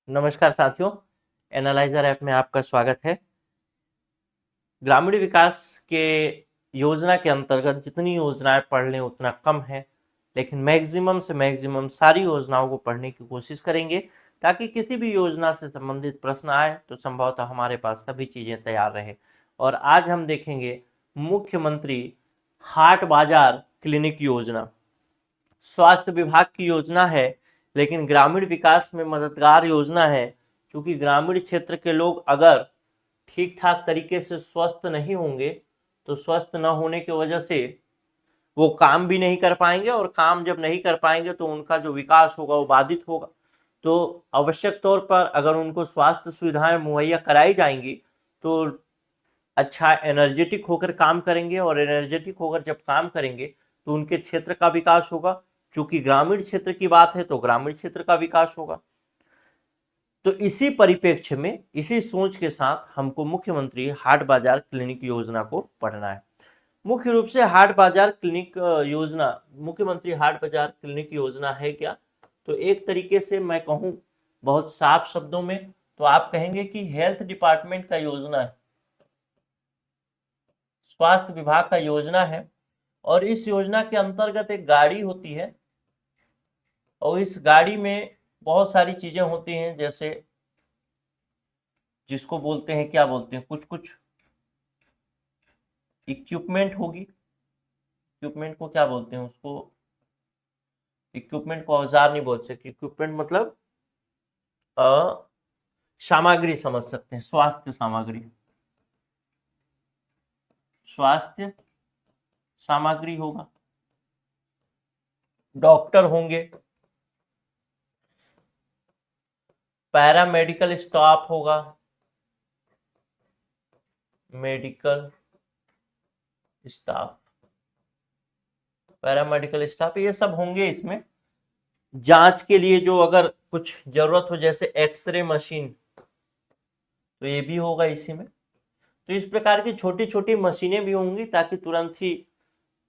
नमस्कार साथियों, analyser app में आपका स्वागत है। ग्रामीण विकास के योजना के अंतर्गत जितनी योजनाएं पढ़ लें उतना कम है, लेकिन मैक्सिमम से मैक्सिमम सारी योजनाओं को पढ़ने की कोशिश करेंगे ताकि किसी भी योजना से संबंधित प्रश्न आए तो संभवतः हमारे पास सभी चीज़ें तैयार रहे। और आज हम देखेंगे मुख्यमंत्री हाट बाजार क्लिनिक योजना। स्वास्थ्य विभाग की योजना है, लेकिन ग्रामीण विकास में मददगार योजना है, क्योंकि ग्रामीण क्षेत्र के लोग अगर ठीक ठाक तरीके से स्वस्थ नहीं होंगे तो स्वस्थ न होने की वजह से वो काम भी नहीं कर पाएंगे, और काम जब नहीं कर पाएंगे तो उनका जो विकास होगा वो बाधित होगा। तो आवश्यक तौर पर अगर उनको स्वास्थ्य सुविधाएं मुहैया कराई जाएंगी तो अच्छा एनर्जेटिक होकर काम करेंगे, और एनर्जेटिक होकर जब काम करेंगे तो उनके क्षेत्र का विकास होगा। चूंकि ग्रामीण क्षेत्र की बात है तो ग्रामीण क्षेत्र का विकास होगा। तो इसी परिप्रेक्ष्य में, इसी सोच के साथ हमको मुख्यमंत्री हाट बाजार क्लिनिक योजना को पढ़ना है। मुख्य रूप से हाट बाजार क्लिनिक योजना, मुख्यमंत्री हाट बाजार क्लिनिक योजना है क्या? तो एक तरीके से मैं कहूं बहुत साफ शब्दों में तो आप कहेंगे कि हेल्थ डिपार्टमेंट का योजना है, स्वास्थ्य विभाग का योजना है। और इस योजना के अंतर्गत एक गाड़ी होती है, और इस गाड़ी में बहुत सारी चीजें होती हैं, जैसे जिसको बोलते हैं, क्या बोलते हैं, कुछ कुछ इक्विपमेंट होगी। इक्विपमेंट को क्या बोलते हैं? उसको इक्विपमेंट को औजार नहीं बोल सकते। इक्विपमेंट मतलब सामग्री समझ सकते हैं, स्वास्थ्य सामग्री, स्वास्थ्य सामग्री होगा, डॉक्टर होंगे, पैरामेडिकल स्टाफ होगा, मेडिकल स्टाफ, पैरामेडिकल स्टाफ, ये सब होंगे। इसमें जांच के लिए जो अगर कुछ जरूरत हो, जैसे एक्सरे मशीन, तो ये भी होगा इसी में। तो इस प्रकार की छोटी छोटी मशीनें भी होंगी ताकि तुरंत ही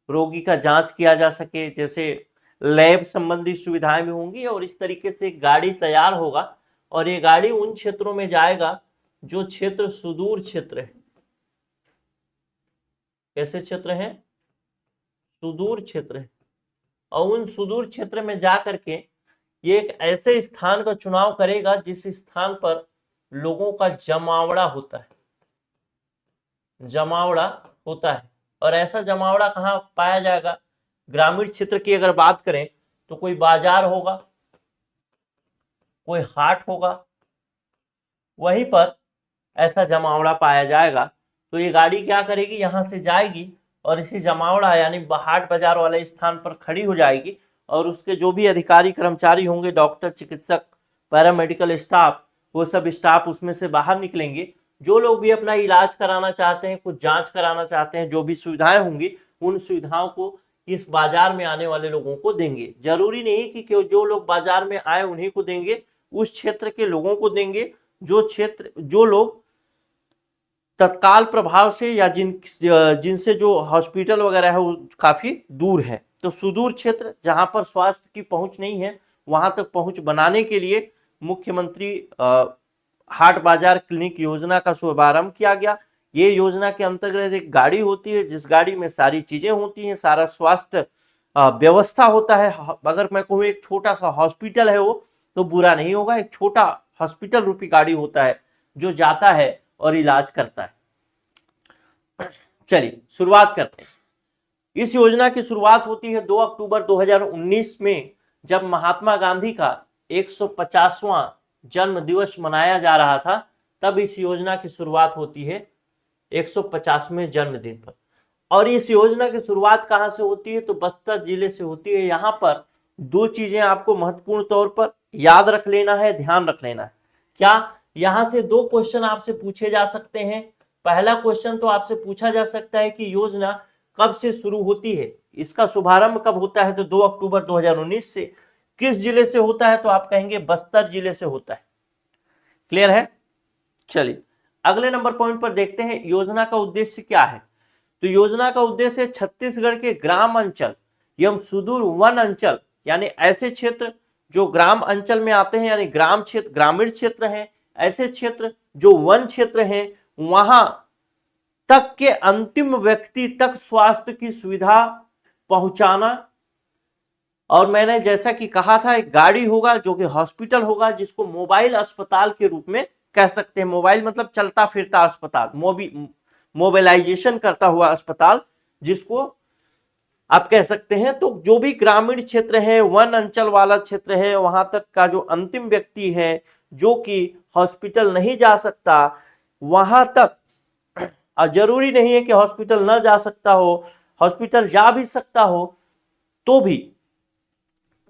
रोगी का जांच किया जा सके। जैसे लैब संबंधी सुविधाएं भी होंगी, और इस तरीके से गाड़ी तैयार होगा, और ये गाड़ी उन क्षेत्रों में जाएगा जो क्षेत्र सुदूर क्षेत्र है। कैसे क्षेत्र है? सुदूर क्षेत्र है। और उन सुदूर क्षेत्र में जा करके ये एक ऐसे स्थान का चुनाव करेगा जिस स्थान पर लोगों का जमावड़ा होता है, जमावड़ा होता है। और ऐसा जमावड़ा कहाँ पाया जाएगा? ग्रामीण क्षेत्र की अगर बात करें तो कोई बाजार होगा, कोई हाट होगा, वहीं पर ऐसा जमावड़ा पाया जाएगा। तो ये गाड़ी क्या करेगी, यहाँ से जाएगी और इसी जमावड़ा यानी हाट बाजार वाले स्थान पर खड़ी हो जाएगी, और उसके जो भी अधिकारी कर्मचारी होंगे, डॉक्टर, चिकित्सक, पैरामेडिकल स्टाफ, वो सब स्टाफ उसमें से बाहर निकलेंगे। जो लोग भी अपना इलाज कराना चाहते हैं, कुछ जांच कराना चाहते हैं, जो भी सुविधाएं होंगी उन सुविधाओं को इस बाजार में आने वाले लोगों को देंगे। जरूरी नहीं कि जो लोग बाजार में आए उन्हीं को देंगे, उस क्षेत्र के लोगों को देंगे जो लोग तत्काल प्रभाव से या जिनसे जो हॉस्पिटल वगैरह है वो काफी दूर है। तो सुदूर क्षेत्र जहां पर स्वास्थ्य की पहुंच नहीं है, वहां तक पहुंच बनाने के लिए मुख्यमंत्री हाट बाजार क्लिनिक योजना का शुभारंभ किया गया। ये योजना के अंतर्गत एक गाड़ी होती है, जिस गाड़ी में सारी चीजें होती हैं, सारा स्वास्थ्य व्यवस्था होता है। अगर मैं कहूँ एक छोटा सा हॉस्पिटल है वो, तो बुरा नहीं होगा। एक छोटा हॉस्पिटल रूपी गाड़ी होता है जो जाता है और इलाज करता है। चलिए शुरुआत करते हैं। इस योजना की शुरुआत होती है 2 अक्टूबर 2019 में, जब महात्मा गांधी का 150वां जन्म दिवस मनाया जा रहा था। तब इस योजना की शुरुआत होती है 150वें जन्मदिन पर। और इस योजना की शुरुआत कहां से होती है? तो बस्तर जिले से होती है। यहां पर दो चीजें आपको महत्वपूर्ण तौर पर याद रख लेना है, ध्यान रख लेना है। क्या? यहां से दो क्वेश्चन आपसे पूछे जा सकते हैं। पहला क्वेश्चन तो आपसे पूछा जा सकता है कि योजना कब से शुरू होती है, इसका शुभारंभ कब होता है? तो 2 अक्टूबर 2019 से। किस जिले से होता है? तो आप कहेंगे बस्तर जिले से होता है। क्लियर है? चलिए अगले नंबर पॉइंट पर देखते हैं, योजना का उद्देश्य क्या है। तो योजना का उद्देश्य छत्तीसगढ़ के ग्राम अंचल एवं सुदूर वन अंचल, यानी ऐसे क्षेत्र जो ग्राम अंचल में आते हैं, यानी ग्राम क्षेत्र, ग्रामीण क्षेत्र हैं, ऐसे क्षेत्र जो वन क्षेत्र हैं, वहां तक के अंतिम व्यक्ति तक स्वास्थ्य की सुविधा पहुंचाना। और मैंने जैसा कि कहा था, एक गाड़ी होगा जो कि हॉस्पिटल होगा, जिसको मोबाइल अस्पताल के रूप में कह सकते हैं। मोबाइल मतलब चलता फिरता अस्पताल, मोबिलाइजेशन करता हुआ अस्पताल जिसको आप कह सकते हैं। तो जो भी ग्रामीण क्षेत्र है, वन अंचल वाला क्षेत्र है, वहां तक का जो अंतिम व्यक्ति है जो कि हॉस्पिटल नहीं जा सकता, वहां तक, और जरूरी नहीं है कि हॉस्पिटल ना जा सकता हो, हॉस्पिटल जा भी सकता हो, तो भी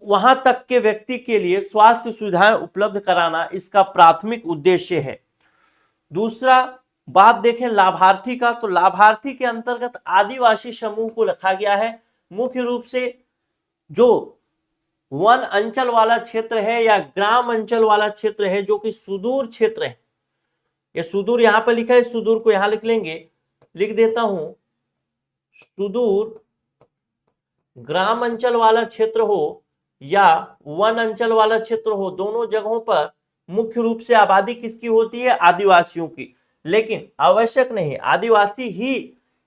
वहां तक के व्यक्ति के लिए स्वास्थ्य सुविधाएं उपलब्ध कराना इसका प्राथमिक उद्देश्य है। दूसरा बात देखें लाभार्थी का, तो लाभार्थी के अंतर्गत आदिवासी समूह को रखा गया है। मुख्य रूप से जो वन अंचल वाला क्षेत्र है या ग्राम अंचल वाला क्षेत्र है, जो कि सुदूर क्षेत्र है, ये सुदूर यहां पर लिखा है, सुदूर को यहां लिख लेंगे, लिख देता हूं, सुदूर ग्राम अंचल वाला क्षेत्र हो या वन अंचल वाला क्षेत्र हो, दोनों जगहों पर मुख्य रूप से आबादी किसकी होती है? आदिवासियों की। लेकिन आवश्यक नहीं आदिवासी ही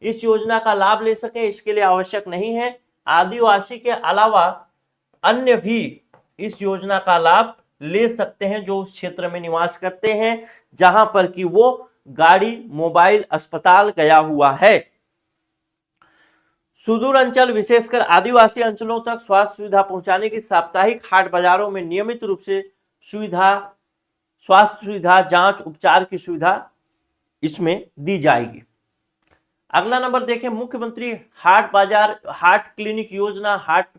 इस योजना का लाभ ले सके, इसके लिए आवश्यक नहीं है। आदिवासी के अलावा अन्य भी इस योजना का लाभ ले सकते हैं जो उस क्षेत्र में निवास करते हैं जहां पर कि वो गाड़ी, मोबाइल अस्पताल गया हुआ है। सुदूर अंचल विशेषकर आदिवासी अंचलों तक स्वास्थ्य सुविधा पहुंचाने की साप्ताहिक हाट बाजारों में नियमित रूप से स्वास्थ्य सुविधा, जांच, उपचार की सुविधा इसमें दी जाएगी। अगला नंबर देखें, मुख्यमंत्री हाट क्लिनिक योजना, हाट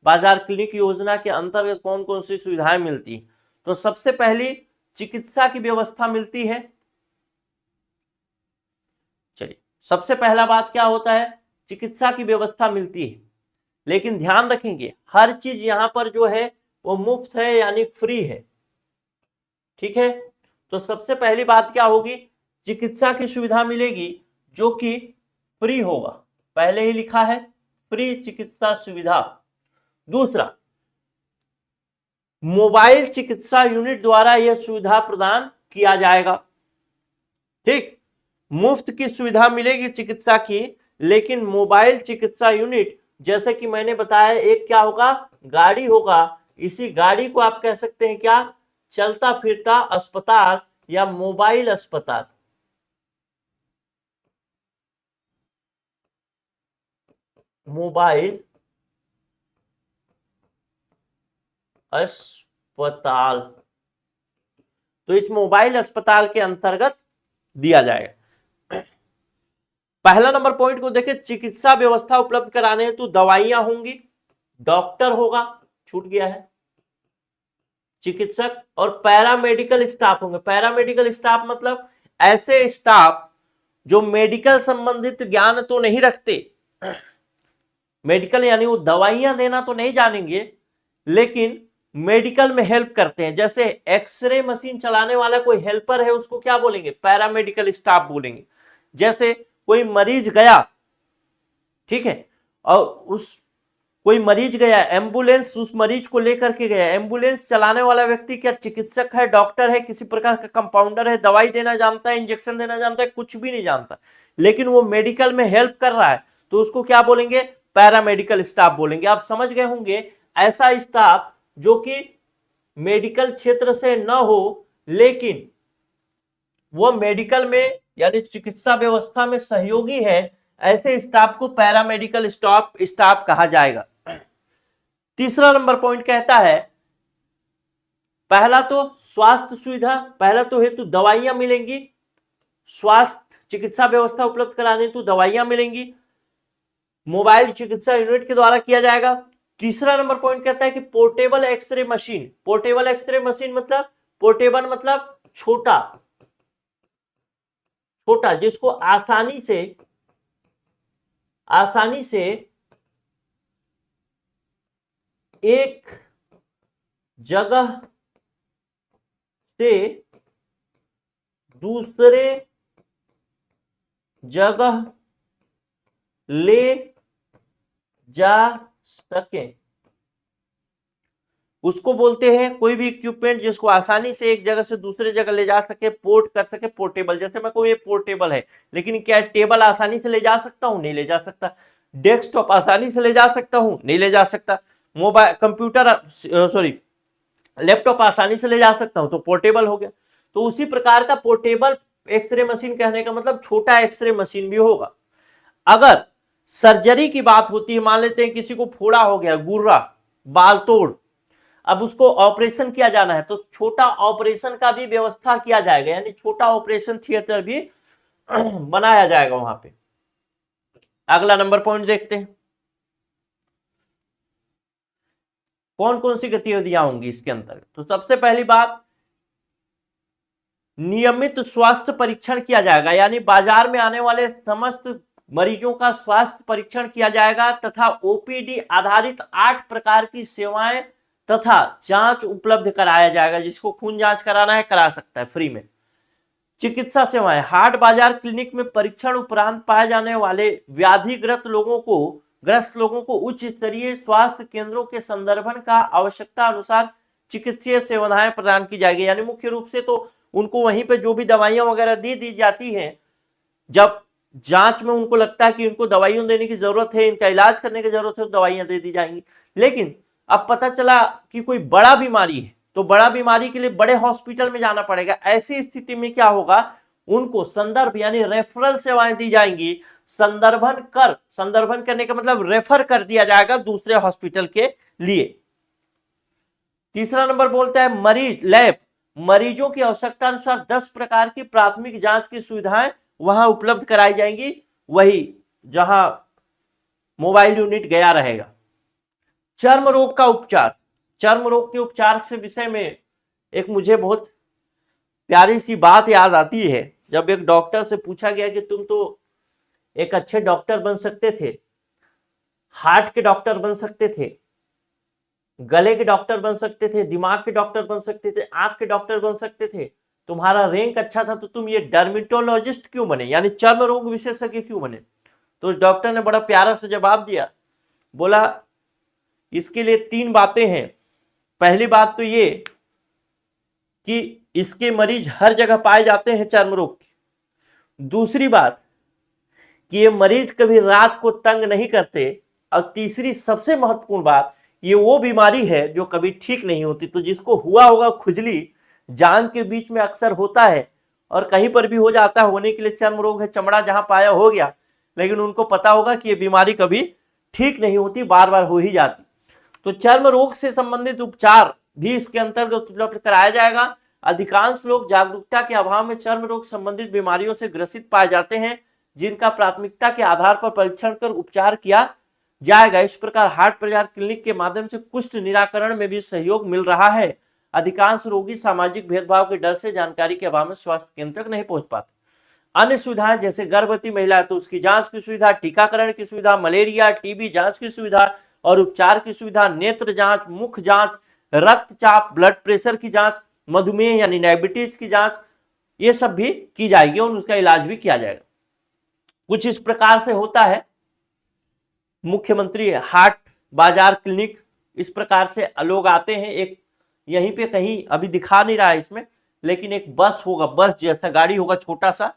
बाजार क्लिनिक योजना के अंतर्गत कौन कौन सी सुविधाएं मिलती है? तो सबसे पहली चिकित्सा की व्यवस्था मिलती है। चलिए, सबसे पहला बात क्या होता है? चिकित्सा की व्यवस्था मिलती है, लेकिन ध्यान रखेंगे हर चीज यहां पर जो है वो मुफ्त है, यानी फ्री है। ठीक है, तो सबसे पहली बात क्या होगी? चिकित्सा की सुविधा मिलेगी जो कि फ्री होगा, पहले ही लिखा है, फ्री चिकित्सा सुविधा। दूसरा, मोबाइल चिकित्सा यूनिट द्वारा यह सुविधा प्रदान किया जाएगा। ठीक, मुफ्त की सुविधा मिलेगी चिकित्सा की, लेकिन मोबाइल चिकित्सा यूनिट, जैसे कि मैंने बताया, एक क्या होगा? गाड़ी होगा। इसी गाड़ी को आप कह सकते हैं क्या? चलता फिरता अस्पताल या मोबाइल अस्पताल। मोबाइल अस्पताल, तो इस मोबाइल अस्पताल के अंतर्गत दिया जाएगा। पहला नंबर पॉइंट को देखें, चिकित्सा व्यवस्था उपलब्ध कराने हेतु दवाइयां होंगी, डॉक्टर होगा, छूट गया है, चिकित्सक और पैरामेडिकल स्टाफ होंगे। पैरामेडिकल स्टाफ मतलब ऐसे स्टाफ जो मेडिकल संबंधित ज्ञान तो नहीं रखते, मेडिकल यानी वो दवाइयां देना तो नहीं जानेंगे, लेकिन मेडिकल में हेल्प करते हैं। जैसे एक्सरे मशीन चलाने वाला कोई हेल्पर है, उसको क्या बोलेंगे? पैरामेडिकल स्टाफ बोलेंगे। जैसे कोई मरीज गया, ठीक है, और कोई मरीज गया, एम्बुलेंस उस मरीज को लेकर के गया, एम्बुलेंस चलाने वाला व्यक्ति क्या चिकित्सक है, डॉक्टर है, किसी प्रकार का कंपाउंडर है, दवाई देना जानता है, इंजेक्शन देना जानता है? कुछ भी नहीं जानता, लेकिन वो मेडिकल में हेल्प कर रहा है, तो उसको क्या बोलेंगे? पैरामेडिकल स्टाफ बोलेंगे। आप समझ गए होंगे, ऐसा स्टाफ जो कि मेडिकल क्षेत्र से न हो, लेकिन वो मेडिकल में यानी चिकित्सा व्यवस्था में सहयोगी है, ऐसे स्टाफ को पैरामेडिकल स्टाफ कहा जाएगा। तीसरा नंबर पॉइंट कहता है, पहला तो स्वास्थ्य सुविधा, पहला तो हेतु दवाइयां मिलेंगी, स्वास्थ्य चिकित्सा व्यवस्था उपलब्ध कराने हेतु दवाइयां मिलेंगी, मोबाइल चिकित्सा यूनिट के द्वारा किया जाएगा। तीसरा नंबर पॉइंट कहता है कि portable x-ray machine, portable x-ray machine मतलब, पोर्टेबल मतलब छोटा, जिसको आसानी से एक जगह से दूसरे जगह ले जा सके। उसको बोलते हैं कोई भी इक्विपमेंट जिसको आसानी से एक जगह से दूसरे जगह ले जा सके, पोर्ट कर सके, पोर्टेबल। जैसे मैं कोई पोर्टेबल है, लेकिन क्या टेबल आसानी से ले जा सकता हूं? नहीं ले जा सकता। डेस्कटॉप आसानी से ले जा सकता हूं? नहीं ले जा सकता। मोबाइल कंप्यूटर सॉरी लैपटॉप आसानी से ले जा सकता हूं, तो पोर्टेबल हो गया। तो उसी प्रकार का पोर्टेबल एक्सरे मशीन कहने का मतलब छोटा एक्सरे मशीन भी होगा। अगर सर्जरी की बात होती है, मान लेते हैं किसी को फोड़ा हो गया, गुर्रा, बाल तोड़, अब उसको ऑपरेशन किया जाना है, तो छोटा ऑपरेशन का भी व्यवस्था किया जाएगा, यानी छोटा ऑपरेशन थिएटर भी बनाया जाएगा वहां पे। अगला नंबर पॉइंट देखते हैं, कौन कौन सी गतिविधियां होंगी इसके अंतर्गत। तो सबसे पहली बात, नियमित स्वास्थ्य परीक्षण किया जाएगा, यानी बाजार में आने वाले समस्त मरीजों का स्वास्थ्य परीक्षण किया जाएगा तथा ओपीडी आधारित 8 प्रकार की सेवाएं तथा जांच उपलब्ध कराया जाएगा। जिसको खून जांच कराना है करा सकता है फ्री में। चिकित्सा सेवाएं, हाट बाजार क्लिनिक में परीक्षण उपरांत पाए जाने वाले व्याधिग्रस्त लोगों को उच्च स्तरीय स्वास्थ्य केंद्रों के संदर्भन का आवश्यकता अनुसार चिकित्सीय सेवाएं प्रदान की जाएगी। यानी मुख्य रूप से तो उनको वहीं पे जो भी दवाइयां वगैरह दी जाती हैं, जब जांच में उनको लगता है कि उनको दवाइयां देने की जरूरत है, इनका इलाज करने की जरूरत है, तो दवाइयां दे दी जाएंगी। लेकिन अब पता चला कि कोई बड़ा बीमारी है, तो बड़ा बीमारी के लिए बड़े हॉस्पिटल में जाना पड़ेगा। ऐसी स्थिति में क्या होगा, उनको संदर्भ यानी रेफरल सेवाएं दी जाएंगी। संदर्भन करने का मतलब रेफर कर दिया जाएगा दूसरे हॉस्पिटल के लिए। तीसरा नंबर बोलता है मरीज लैब, मरीजों की आवश्यकता अनुसार 10 प्रकार की प्राथमिक जांच की सुविधाएं वहां उपलब्ध कराई जाएंगी, वही जहां मोबाइल यूनिट गया रहेगा। चर्म रोग का उपचार, चर्म रोग के उपचार से विषय में एक मुझे बहुत प्यारी सी बात याद आती है। जब एक डॉक्टर से पूछा गया कि तुम तो एक अच्छे डॉक्टर बन सकते थे, हार्ट के डॉक्टर बन सकते थे, गले के डॉक्टर बन सकते थे, दिमाग के डॉक्टर बन सकते थे, आंख के डॉक्टर बन सकते थे, तुम्हारा रैंक अच्छा था, तो तुम ये डर्मेटोलॉजिस्ट क्यों बने, यानी चर्म रोग विशेषज्ञ क्यों बने? तो उस डॉक्टर ने बड़ा प्यारा सा जवाब दिया, बोला इसके लिए 3 बातें हैं। पहली बात तो ये कि इसके मरीज हर जगह पाए जाते हैं चर्म रोग के। दूसरी बात कि ये मरीज कभी रात को तंग नहीं करते। और तीसरी सबसे महत्वपूर्ण बात, ये वो बीमारी है जो कभी ठीक नहीं होती। तो जिसको हुआ होगा खुजली, जान के बीच में अक्सर होता है और कहीं पर भी हो जाता है, होने के लिए चर्म रोग है, चमड़ा जहां पाया हो गया, लेकिन उनको पता होगा कि ये बीमारी कभी ठीक नहीं होती, बार बार हो ही जाती। तो चर्म रोग से संबंधित उपचार भी इसके अंतर्गत उपलब्ध कराया जाएगा। अधिकांश लोग जागरूकता के अभाव में चर्म रोग संबंधित बीमारियों से ग्रसित पाए जाते हैं, जिनका प्राथमिकता के आधार पर परीक्षण कर उपचार किया जाएगा। इस प्रकार हाट बाजार क्लिनिक के माध्यम से कुष्ठ निराकरण में भी सहयोग मिल रहा है। अधिकांश रोगी सामाजिक भेदभाव के डर से जानकारी के अभाव में स्वास्थ्य केंद्र तक नहीं पहुंच पाते। अन्य सुविधाएं जैसे गर्भवती महिला है तो उसकी जांच की सुविधा, टीकाकरण की सुविधा, मलेरिया टीबी जांच की सुविधा और उपचार की सुविधा, नेत्र जांच, मुख जांच, रक्तचाप, ब्लड प्रेशर की जांच, मधुमेह यानी डायबिटीज की जांच, ये सब भी की जाएगी और उसका इलाज भी किया जाएगा। कुछ इस प्रकार से होता है मुख्यमंत्री हाट बाजार क्लिनिक। इस प्रकार से लोग आते हैं, एक यहीं पे कहीं अभी दिखा नहीं रहा है इसमें, लेकिन एक बस होगा, बस जैसा गाड़ी होगा, छोटा सा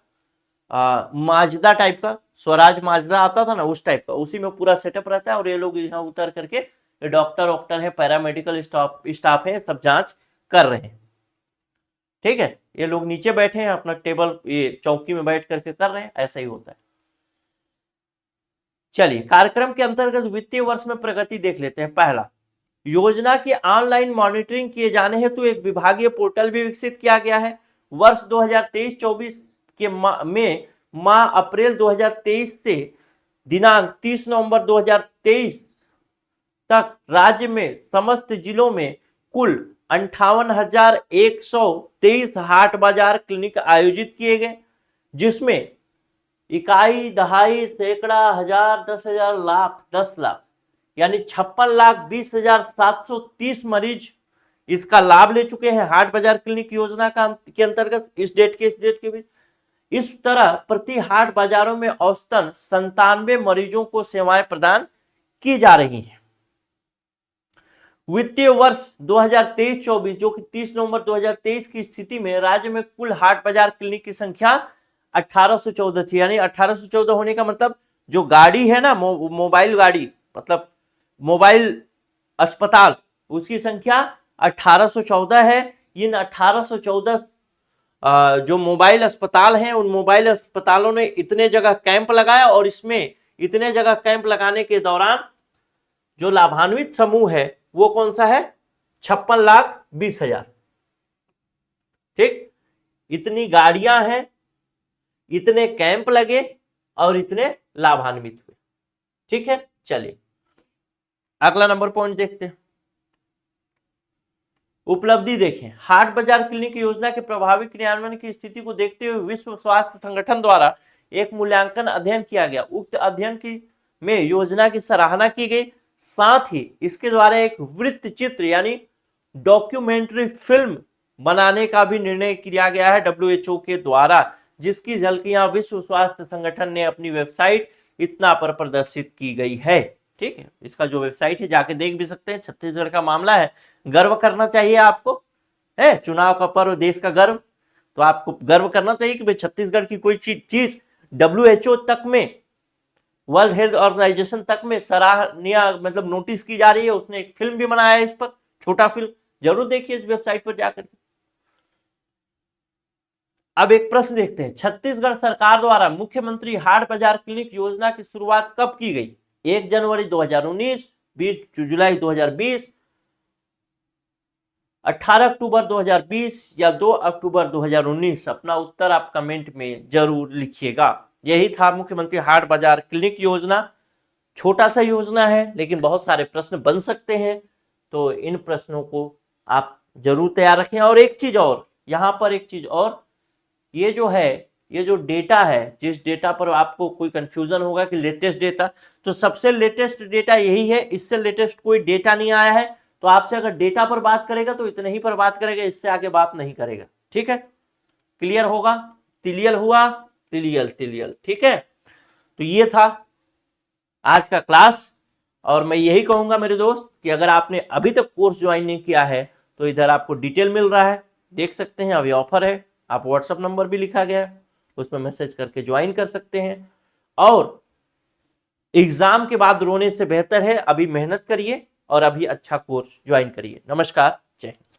माजदा टाइप का, स्वराज माजदा आता था ना, उस टाइप का, उसी में पूरा सेटअप रहता है। और ये लोग यहाँ उतर करके, ये डॉक्टर है, पैरामेडिकल स्टाफ है, सब जांच कर रहे हैं। ठीक है, ये लोग नीचे बैठे हैं अपना टेबल, ये चौकी में बैठ करके कर रहे हैं, ऐसा ही होता है। चलिए कार्यक्रम के अंतर्गत वित्तीय वर्ष में प्रगति देख लेते हैं। पहला, योजना की ऑनलाइन मॉनिटरिंग किए जाने हेतु एक विभागीय पोर्टल भी विकसित किया गया है। वर्ष 2023-24 के में माह अप्रैल 2023 से दिनांक 30 नवंबर 2023 तक राज्य में समस्त जिलों में कुल 58,123 हाट बाजार क्लिनिक आयोजित किए गए, जिसमें इकाई, दहाई, सैकड़ा, हजार, 10,000, लाख, 10 लाख यानी 56,20,730 मरीज इसका लाभ ले चुके हैं हाट बाजार क्लिनिक योजना के अंतर्गत इस डेट के बीच। इस तरह प्रति हाट बाजारों में औसतन 97 मरीजों को सेवाएं प्रदान की जा रही हैं। वित्तीय वर्ष 2023-24 जो कि 30 नवंबर 2023 की स्थिति में राज्य में कुल हाट बाजार क्लिनिक की संख्या 1814 थी। यानी 1814 होने का मतलब जो गाड़ी है ना, मोबाइल गाड़ी, मतलब मोबाइल अस्पताल, उसकी संख्या 1814 है। इन 1814 जो मोबाइल अस्पताल हैं, उन मोबाइल अस्पतालों ने इतने जगह कैंप लगाया, और इसमें इतने जगह कैंप लगाने के दौरान जो लाभान्वित समूह है वो कौन सा है? 56,20,000। ठीक, इतनी गाड़ियां हैं, इतने कैंप लगे और इतने लाभान्वित हुए। ठीक है, चलिए अगला नंबर पॉइंट देखते हैं। उपलब्धि देखें, हाट बाजार क्लिनिक योजना के प्रभावी क्रियान्वयन की स्थिति को देखते हुए विश्व स्वास्थ्य संगठन द्वारा एक मूल्यांकन अध्ययन किया गया। उक्त अध्ययन की में योजना की सराहना की गई, साथ ही इसके द्वारा एक वृत्त चित्र यानी डॉक्यूमेंट्री फिल्म बनाने का भी निर्णय किया गया है WHO के द्वारा, जिसकी झलकियां विश्व स्वास्थ्य संगठन ने अपनी वेबसाइट इतना पर प्रदर्शित की गई है। ठीक है, इसका जो वेबसाइट है जाके देख भी सकते हैं। छत्तीसगढ़ का मामला है, गर्व करना चाहिए आपको, है चुनाव का पर्व, देश का गर्व, तो आपको गर्व करना चाहिए कि भाई छत्तीसगढ़ की कोई चीज WHO तक में, वर्ल्ड हेल्थ ऑर्गेनाइजेशन तक में सराहनीय मतलब नोटिस की जा रही है। उसने एक फिल्म भी बनाया है इस पर, छोटा फिल्म, जरूर देखिए इस वेबसाइट पर जाकर। अब एक प्रश्न देखते हैं, छत्तीसगढ़ सरकार द्वारा मुख्यमंत्री हाट बाजार क्लिनिक योजना की शुरुआत कब की गई? 1 जनवरी 2019, 20 जुलाई 2020, 18 अक्टूबर 2020 या 2 अक्टूबर 2019? अपना उत्तर आप कमेंट में जरूर लिखिएगा। यही था मुख्यमंत्री हाट बाजार क्लिनिक योजना। छोटा सा योजना है लेकिन बहुत सारे प्रश्न बन सकते हैं, तो इन प्रश्नों को आप जरूर तैयार रखें। और एक चीज और, यहाँ पर एक चीज और, ये जो है, ये जो डेटा है, जिस डेटा पर आपको कोई कंफ्यूजन होगा कि लेटेस्ट डेटा, तो सबसे लेटेस्ट डेटा यही है, इससे लेटेस्ट कोई डेटा नहीं आया है। तो आपसे अगर डेटा पर बात करेगा तो इतने ही पर बात करेगा, इससे आगे बात नहीं करेगा। ठीक है, क्लियर होगा? तिलियल हुआ, तिलियल तिलियल। ठीक है, तो ये था आज का क्लास। और मैं यही कहूंगा मेरे दोस्त कि अगर आपने अभी तक कोर्स ज्वाइन नहीं किया है तो इधर आपको डिटेल मिल रहा है, देख सकते हैं। अभी ऑफर है, आप व्हाट्सएप नंबर भी लिखा गया है, उसमें मैसेज करके ज्वाइन कर सकते हैं। और एग्जाम के बाद रोने से बेहतर है अभी मेहनत करिए और अभी अच्छा कोर्स ज्वाइन करिए। नमस्कार, जय हिंद।